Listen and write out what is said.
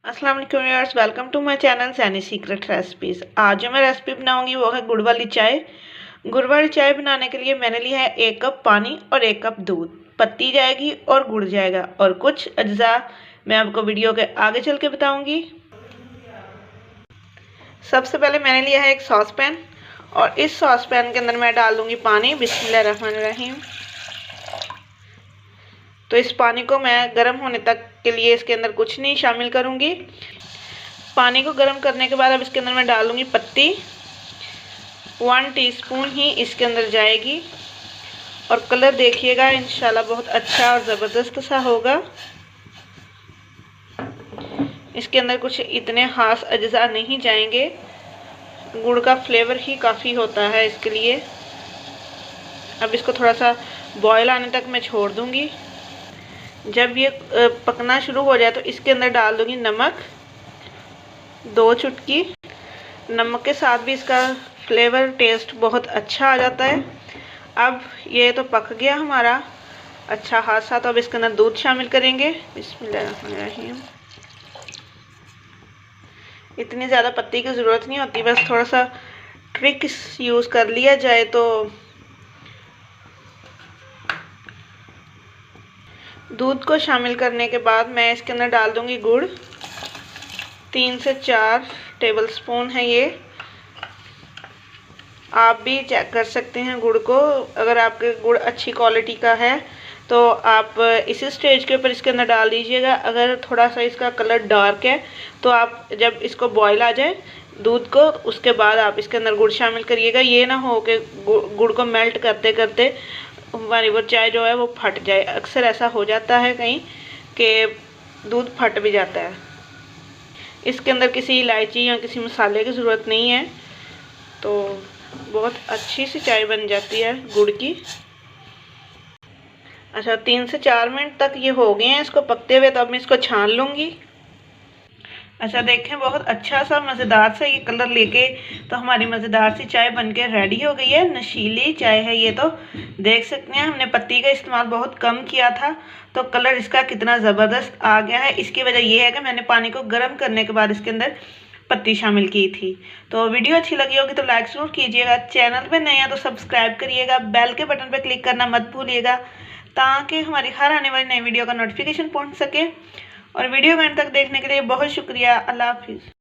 अस्सलाम वालेकुम viewers, welcome to my channel Saini secret recipes. आज जो मैं रेसिपी बनाऊंगी वो है गुड़ वाली चाय। गुड़ वाली चाय बनाने के लिए मैंने लिया है 1 कप पानी और 1 कप दूध। पत्ती जाएगी और गुड़ जाएगा और कुछ अज्जा मैं आपको वीडियो के आगे चल के बताऊंगी। सबसे पहले मैंने लिया है एक सॉस पैन और इस सॉस पैन के अंदर मैं डाल दूंगी पानी। बिस्मिल्लाहिर्रहमानिर्रहीम। तो इस पानी को मैं गर्म होने तक के लिए इसके अंदर कुछ नहीं शामिल करूंगी। पानी को गर्म करने के बाद अब इसके अंदर मैं डालूंगी पत्ती। 1 टीस्पून ही इसके अंदर जाएगी और कलर देखिएगा, इंशाल्लाह बहुत अच्छा और ज़बरदस्त सा होगा। इसके अंदर कुछ इतने ख़ास अज्जा नहीं जाएंगे, गुड़ का फ्लेवर ही काफ़ी होता है इसके लिए। अब इसको थोड़ा सा बॉयल आने तक मैं छोड़ दूंगी। जब ये पकना शुरू हो जाए तो इसके अंदर डाल दूंगी नमक, 2 चुटकी। नमक के साथ भी इसका फ्लेवर टेस्ट बहुत अच्छा आ जाता है। अब ये तो पक गया हमारा अच्छा खासा, तो अब इसके अंदर दूध शामिल करेंगे। बिस्मिल्लाहिर्रहमानिर्रहीम। इतनी ज़्यादा पत्ती की ज़रूरत नहीं होती, बस थोड़ा सा ट्रिक यूज़ कर लिया जाए तो। दूध को शामिल करने के बाद मैं इसके अंदर डाल दूंगी गुड़। 3 से 4 टेबलस्पून है ये। आप भी चेक कर सकते हैं गुड़ को। अगर आपके गुड़ अच्छी क्वालिटी का है तो आप इसी स्टेज के ऊपर इसके अंदर डाल दीजिएगा। अगर थोड़ा सा इसका कलर डार्क है तो आप जब इसको बॉयल आ जाए दूध को, उसके बाद आप इसके अंदर गुड़ शामिल करिएगा। ये ना हो कि गुड़ को मेल्ट करते करते हमारी वो चाय जो है वो फट जाए। अक्सर ऐसा हो जाता है कहीं कि दूध फट भी जाता है। इसके अंदर किसी इलायची या किसी मसाले की ज़रूरत नहीं है, तो बहुत अच्छी सी चाय बन जाती है गुड़ की। अच्छा, 3 से 4 मिनट तक ये हो गए हैं इसको पकते हुए, तो अब मैं इसको छान लूँगी। अच्छा देखें, बहुत अच्छा सा मज़ेदार सा ये कलर लेके तो हमारी मज़ेदार सी चाय बनके रेडी हो गई है। नशीली चाय है ये, तो देख सकते हैं हमने पत्ती का इस्तेमाल बहुत कम किया था तो कलर इसका कितना ज़बरदस्त आ गया है। इसकी वजह ये है कि मैंने पानी को गर्म करने के बाद इसके अंदर पत्ती शामिल की थी। तो वीडियो अच्छी लगी होगी तो लाइक ज़रूर कीजिएगा। चैनल पे नए हैं तो सब्सक्राइब करिएगा। बेल के बटन पर क्लिक करना मत भूलिएगा ताकि हमारी हर आने वाली नई वीडियो का नोटिफिकेशन पहुंच सके। और वीडियो को अंत तक देखने के लिए बहुत शुक्रिया। अल्लाह हाफिज़।